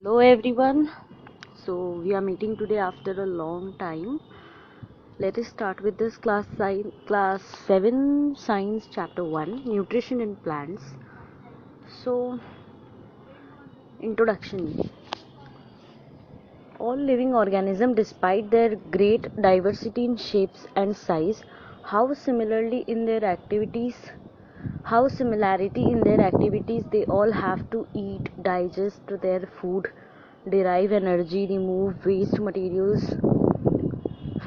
Hello everyone. So we are meeting today after a long time. Let us start with this class 7 science chapter 1 nutrition in plants. So introduction. All living organisms, despite their great diversity in shapes and size, how similarity in their activities they all have to eat, digest their food, derive energy, remove waste materials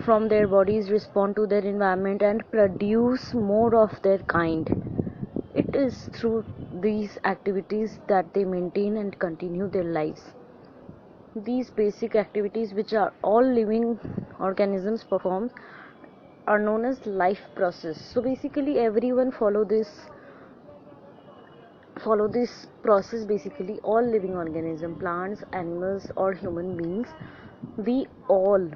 from their bodies, respond to their environment, and produce more of their kind. It is through these activities that they maintain and continue their lives. These basic activities, which are all living organisms perform, are known as life process. So basically everyone follow this process. Basically all living organisms, plants, animals, or human beings, we all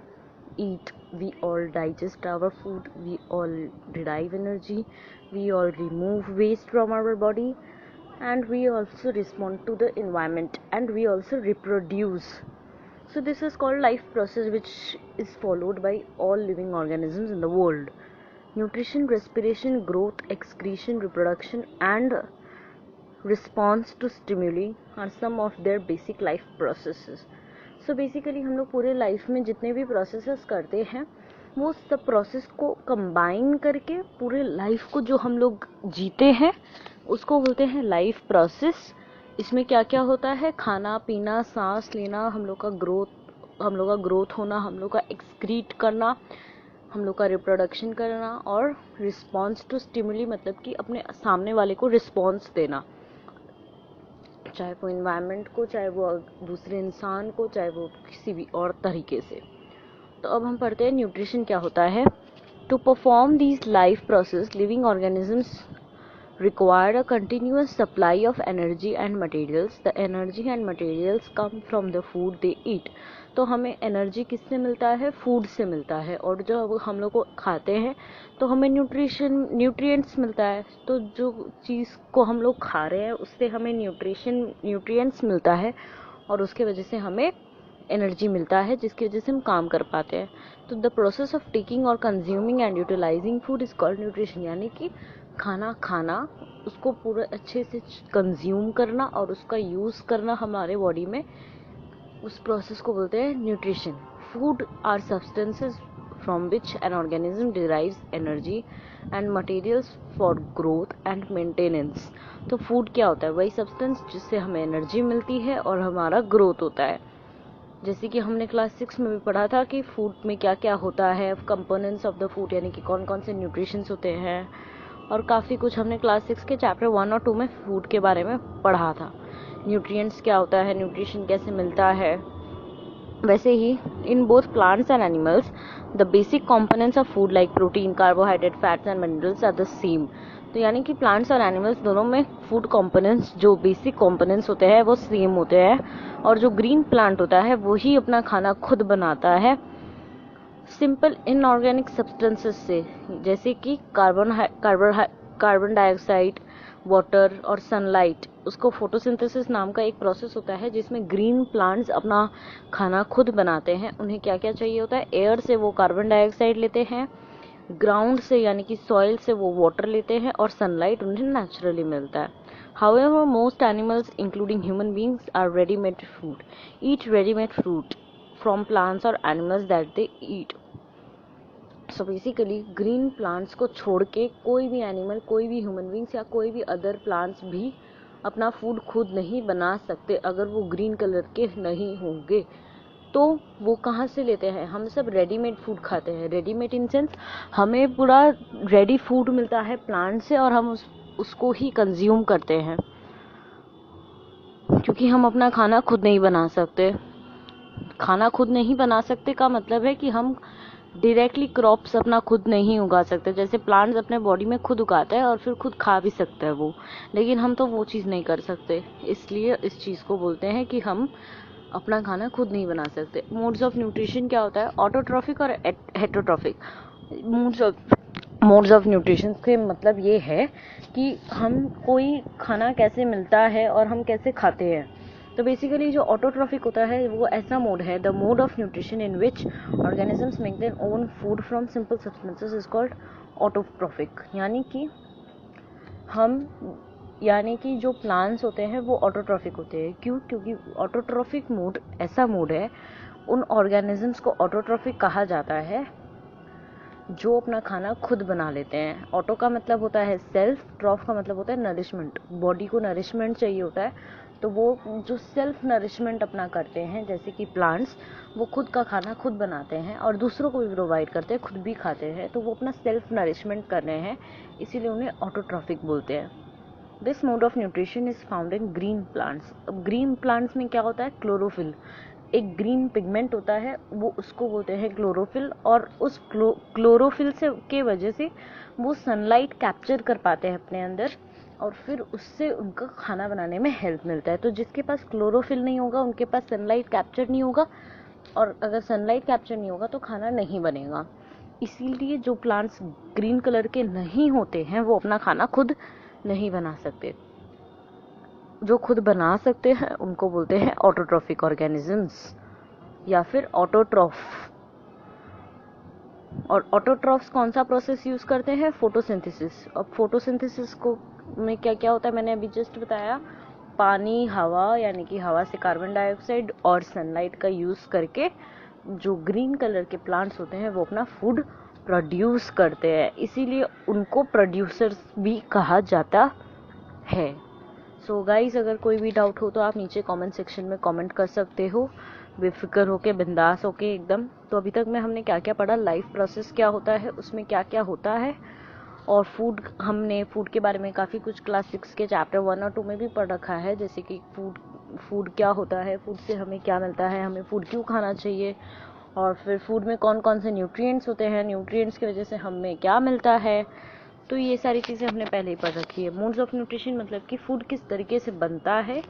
eat, we all digest our food, we all derive energy, we all remove waste from our body, and we also respond to the environment, and we also reproduce. So this is called life process, which is followed by all living organisms in the world. Nutrition, respiration, growth, excretion, reproduction, and response to stimuli are some of their basic life processes. So basically हम लोग पूरे life में जितने भी processes करते हैं, वो सब प्रोसेस को कंबाइन करके पूरे लाइफ को जो हम लोग जीते हैं उसको बोलते हैं लाइफ प्रोसेस. इसमें क्या क्या होता है? खाना पीना, सांस लेना, हम लोग का ग्रोथ होना, हम लोग का एक्सक्रीट करना, हम लोग का रिप्रोडक्शन करना, और रिस्पॉन्स टू स्टिमुली मतलब कि अपने सामने वाले को रिस्पॉन्स देना, चाहे वो इन्वायरमेंट को, चाहे वो दूसरे इंसान को, चाहे वो किसी भी और तरीके से. तो अब हम पढ़ते हैं न्यूट्रिशन क्या होता है. To perform these life process, living organisms require a continuous supply of energy and materials. The energy and materials come from the food they eat. तो हमें एनर्जी किससे मिलता है? फूड से मिलता है. और जो हम लोग को खाते हैं तो हमें न्यूट्रिएंट्स मिलता है. तो जो चीज़ को हम लोग खा रहे हैं उससे हमें न्यूट्रिएंट्स मिलता है, और उसके वजह से हमें एनर्जी मिलता है, जिसकी वजह से हम काम कर पाते हैं. तो द प्रोसेस ऑफ टेकिंग और consuming and utilising food is called nutrition. यानी कि खाना, उसको पूरा अच्छे से कंज्यूम करना और उसका यूज़ करना हमारे बॉडी में, उस प्रोसेस को बोलते हैं nutrition. Food are substances from which an organism derives energy and materials for growth and maintenance. तो फूड क्या होता है? वही सब्सटेंस जिससे हमें एनर्जी मिलती है और हमारा ग्रोथ होता है. जैसे कि हमने क्लास 6 में भी पढ़ा था कि फूड में क्या क्या होता है, कंपोनेंट्स ऑफ द फूड, यानी कि कौन कौन से न्यूट्रिशंस होते हैं, और काफ़ी कुछ हमने क्लास 6 के चैप्टर 1 और 2 में फूड के बारे में पढ़ा था. न्यूट्रिएंट्स क्या होता है, न्यूट्रिशन कैसे मिलता है. वैसे ही in both plants and animals the basic components of food like protein, carbohydrate, fats and minerals are the same. तो यानी कि प्लांट्स और एनिमल्स दोनों में फूड कंपोनेंट्स, जो बेसिक कंपोनेंट्स होते हैं वो सेम होते हैं. और जो ग्रीन प्लांट होता है वो ही अपना खाना खुद बनाता है सिंपल इनऑर्गेनिक सब्सटेंसेस से, जैसे कि कार्बन डाइऑक्साइड, वाटर और सनलाइट. उसको फोटोसिंथेसिस नाम का एक प्रोसेस होता है जिसमें ग्रीन प्लांट्स अपना खाना खुद बनाते हैं. उन्हें क्या क्या चाहिए होता है? एयर से वो कार्बन डाइऑक्साइड लेते हैं, ग्राउंड से यानी कि सॉइल से वो वाटर लेते हैं, और सनलाइट उन्हें नेचुरली मिलता है. However, most animals, including human beings, are ready-made food. Eat ready-made fruit from plants or animals that they eat. So basically, green plants को छोड़ के कोई भी एनिमल, कोई भी ह्यूमन बींग्स या कोई भी अदर प्लांट्स भी अपना फूड खुद नहीं बना सकते अगर वो ग्रीन कलर के नहीं होंगे. तो वो कहाँ से लेते हैं? हम सब रेडीमेड फूड खाते हैं. रेडीमेड इन सेंस हमें पूरा रेडी फूड मिलता है प्लांट से, और हम उसको ही कंज्यूम करते हैं, क्योंकि हम अपना खाना खुद नहीं बना सकते. खाना खुद नहीं बना सकते का मतलब है कि हम डायरेक्टली क्रॉप्स अपना खुद नहीं उगा सकते. जैसे प्लांट्स अपने बॉडी में खुद उगाता है और फिर खुद खा भी सकता है वो, लेकिन हम तो वो चीज़ नहीं कर सकते. इसलिए इस चीज़ को बोलते हैं कि हम अपना खाना खुद नहीं बना सकते. मोड्स ऑफ न्यूट्रिशन क्या होता है? ऑटोट्रॉफिक और हेटरोट्रॉफिक. मोड्स ऑफ न्यूट्रिशन के मतलब ये है कि हम कोई खाना कैसे मिलता है और हम कैसे खाते हैं. तो बेसिकली जो ऑटोट्रॉफिक होता है वो ऐसा मोड है, the mode of nutrition in which organisms make their own food from simple substances is called autotrophic. यानी कि जो प्लांट्स होते हैं वो ऑटोट्रॉफिक होते हैं। क्यों? क्योंकि ऑटोट्रॉफिक मोड ऐसा मोड है, उन ऑर्गेनिजम्स को ऑटोट्रॉफिक कहा जाता है जो अपना खाना खुद बना लेते हैं। ऑटो का मतलब होता है सेल्फ, ट्रॉफ का मतलब होता है नरिशमेंट, बॉडी को नरिशमेंट चाहिए होता है, तो वो जो सेल्फ नरिशमेंट अपना करते हैं, जैसे कि प्लांट्स वो खुद का खाना खुद बनाते हैं और दूसरों को भी प्रोवाइड करते हैं, खुद भी खाते हैं, तो वो अपना सेल्फ नरिशमेंट कर रहे हैं, इसीलिए उन्हें ऑटोट्रॉफिक बोलते हैं। This mode of nutrition is found in green plants. अब ग्रीन प्लांट्स में क्या होता है? क्लोरोफिल, एक ग्रीन पिगमेंट होता है, वो उसको बोलते हैं क्लोरोफिल, और उस क्लोरोफिल से के वजह से वो सनलाइट कैप्चर कर पाते हैं अपने अंदर, और फिर उससे उनका खाना बनाने में हेल्प मिलता है। तो जिसके पास क्लोरोफिल नहीं होगा उनके पास सनलाइट कैप्चर नहीं होगा, और अगर सनलाइट कैप्चर नहीं होगा तो खाना नहीं बनेगा। इसीलिए जो प्लांट्स ग्रीन कलर के नहीं होते हैं वो अपना खाना खुद नहीं बना सकते। जो खुद बना सकते हैं उनको बोलते हैं ऑटोट्रॉफिक ऑर्गेनिजम्स या फिर ऑटोट्रॉफ। और ऑटोट्रॉफ्स कौन सा प्रोसेस यूज करते हैं? फोटोसिंथेसिस। अब फोटोसिंथेसिस को में क्या क्या होता है मैंने अभी जस्ट बताया, पानी, हवा, यानी कि हवा से कार्बन डाइऑक्साइड और सनलाइट का यूज करके जो ग्रीन कलर के प्लांट्स होते हैं वो अपना फूड प्रोड्यूस करते हैं, इसीलिए उनको प्रोड्यूसर्स भी कहा जाता है। सो गाइज, अगर कोई भी डाउट हो तो आप नीचे कमेंट सेक्शन में कमेंट कर सकते हो, बेफिक्र होके, बिंदास होके एकदम। तो अभी तक में हमने क्या क्या पढ़ा, लाइफ प्रोसेस क्या होता है, उसमें क्या क्या होता है, और हमने फूड के बारे में काफ़ी कुछ क्लास 6 के चैप्टर 1 और 2 में भी पढ़ रखा है, जैसे कि फूड क्या होता है, फूड से हमें क्या मिलता है, हमें फूड क्यों खाना चाहिए, और फिर फूड में कौन कौन से न्यूट्रिएंट्स होते हैं, न्यूट्रिएंट्स की वजह से हमें क्या मिलता है। तो ये सारी चीज़ें हमने पहले ही पढ़ रखी है। मोड्स ऑफ न्यूट्रिशन मतलब कि फूड किस तरीके से बनता है,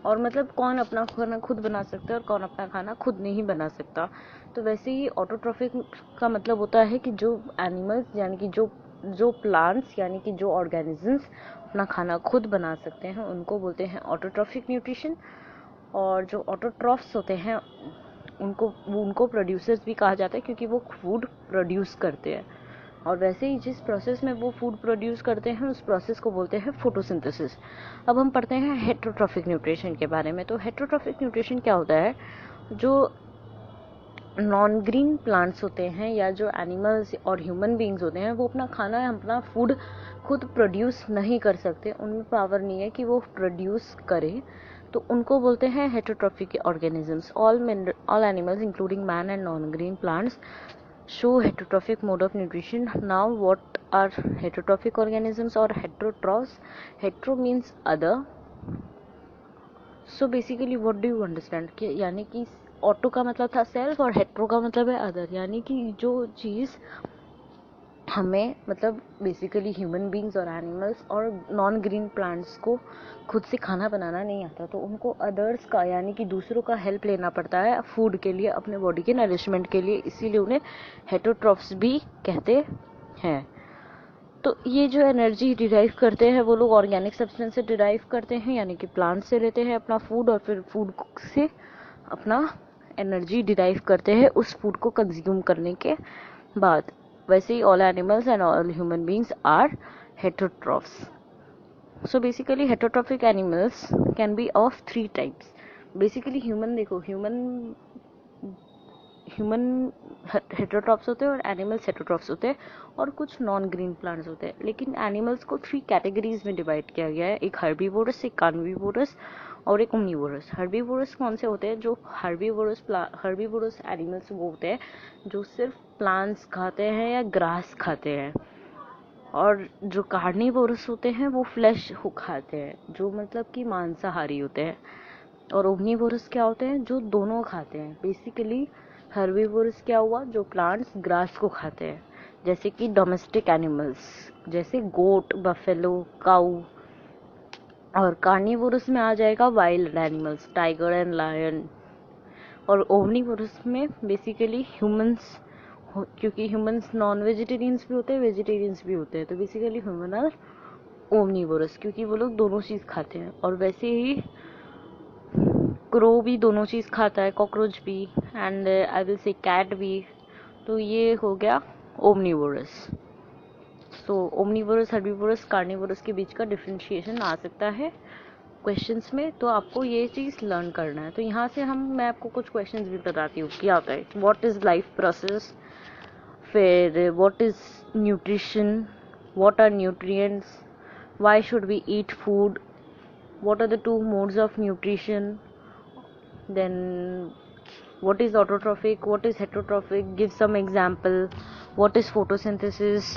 और मतलब कौन अपना खाना खुद बना सकता है और कौन अपना खाना खुद नहीं बना सकता। तो वैसे ही ऑटोट्रॉफिक का मतलब होता है कि जो एनिमल्स, यानी कि जो प्लांट्स, यानी कि जो ऑर्गेनिजम्स अपना खाना खुद बना सकते हैं उनको बोलते हैं ऑटोट्रॉफिक न्यूट्रिशन। और जो ऑटोट्रॉफ्स होते हैं उनको प्रोड्यूसर्स भी कहा जाता है, क्योंकि वो फूड प्रोड्यूस करते हैं। और वैसे ही जिस प्रोसेस में वो फूड प्रोड्यूस करते हैं उस प्रोसेस को बोलते हैं फोटोसिंथेसिस। अब हम पढ़ते हैं हेटेरोट्रॉफिक न्यूट्रिशन के बारे में। तो हेटेरोट्रॉफिक न्यूट्रिशन क्या होता है? जो नॉन ग्रीन प्लांट्स होते हैं या जो एनिमल्स और ह्यूमन बीइंग्स होते हैं वो अपना खाना, अपना फूड खुद प्रोड्यूस नहीं कर सकते, उनमें पावर नहीं है कि वो प्रोड्यूस करें, तो उनको बोलते हैं heterotrophic organisms. All animals including man and non green plants show heterotrophic mode of nutrition. Now what are heterotrophic organisms or heterotrophs? Hetero means other, so basically what do you understand कि यानी कि auto का मतलब था self और hetero का मतलब है अदर, यानी कि जो चीज़ हमें, मतलब बेसिकली ह्यूमन बींग्स और एनिमल्स और नॉन ग्रीन प्लांट्स को खुद से खाना बनाना नहीं आता, तो उनको अदर्स का, यानी कि दूसरों का हेल्प लेना पड़ता है फूड के लिए, अपने बॉडी के नरिशमेंट के लिए, इसीलिए उन्हें हेटेरोट्रॉफ्स भी कहते हैं। तो ये जो एनर्जी डिराइव करते हैं वो लोग ऑर्गेनिक सब्सटेंस से डिराइव करते हैं, यानी कि प्लांट से लेते हैं अपना फूड, और फिर फूड से अपना एनर्जी डिराइव करते हैं उस फूड को कंज्यूम करने के बाद। वैसे ही all animals and all human beings are heterotrophs. So basically heterotrophic animals can be of 3 types. Basically human heterotrophs होते हैं और एनिमल्स हेटेरोट्रॉफ्स होते हैं, और कुछ नॉन ग्रीन प्लांट्स होते हैं। लेकिन एनिमल्स को 3 कैटेगरीज में डिवाइड किया गया है, एक हर्बीवोरस, एक कार्निवोरस और एक ओमनीवोरस। हर्बीवोरस कौन से होते हैं? जो हर्बीवोरस एनिमल्स वो होते हैं जो सिर्फ प्लांट्स खाते हैं या ग्रास खाते हैं, और जो कार्निवोरस होते हैं वो फ्लैश खाते हैं, जो मतलब कि मांसाहारी होते हैं। और ओमनीवोरस क्या होते हैं? जो दोनों खाते हैं। बेसिकली हर्बीवोरस क्या हुआ? जो प्लांट्स, ग्रास को खाते हैं, जैसे कि डोमेस्टिक एनिमल्स जैसे गोट, बफेलो, काऊ। और कार्निवोरस में आ जाएगा wild animals, tiger and lion. और ओमनीवोरस में बेसिकली ह्यूमंस, क्योंकि ह्यूमंस नॉन वेजिटेरियंस भी होते हैं, वेजिटेरियंस भी होते हैं, तो बेसिकली ह्यूमन आर ओमनीवोरस, क्योंकि वो लोग दोनों चीज़ खाते हैं। और वैसे ही क्रो भी दोनों चीज़ खाता है, कॉकरोच भी, and I will say cat भी। तो ये हो गया omnivorous. So omnivorous, herbivorous, carnivorous के बीच का डिफ्रेंशिएशन आ सकता है क्वेश्चंस में, तो आपको ये चीज़ लर्न करना है। तो यहाँ से मैं आपको कुछ क्वेश्चंस भी बताती हूँ क्या होता है। व्हाट इज़ लाइफ प्रोसेस, फिर what is nutrition, what are nutrients, why should we eat food, what are the two modes of nutrition, then what is autotrophic, what is heterotrophic, give some example, what is photosynthesis,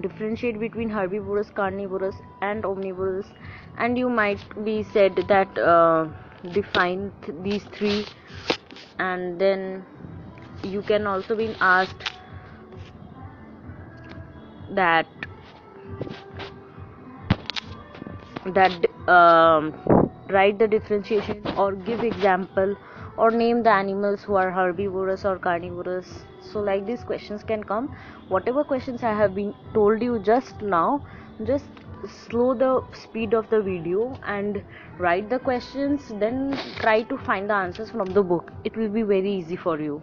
differentiate between herbivorous, carnivorous and omnivorous. And you might be said that define these three, and then you can also be asked that write the differentiation or give example or name the animals who are herbivorous or carnivorous. So like these questions can come. Whatever questions I have been told you just now, just slow the speed of the video and write the questions, then try to find the answers from the book. It will be very easy for you.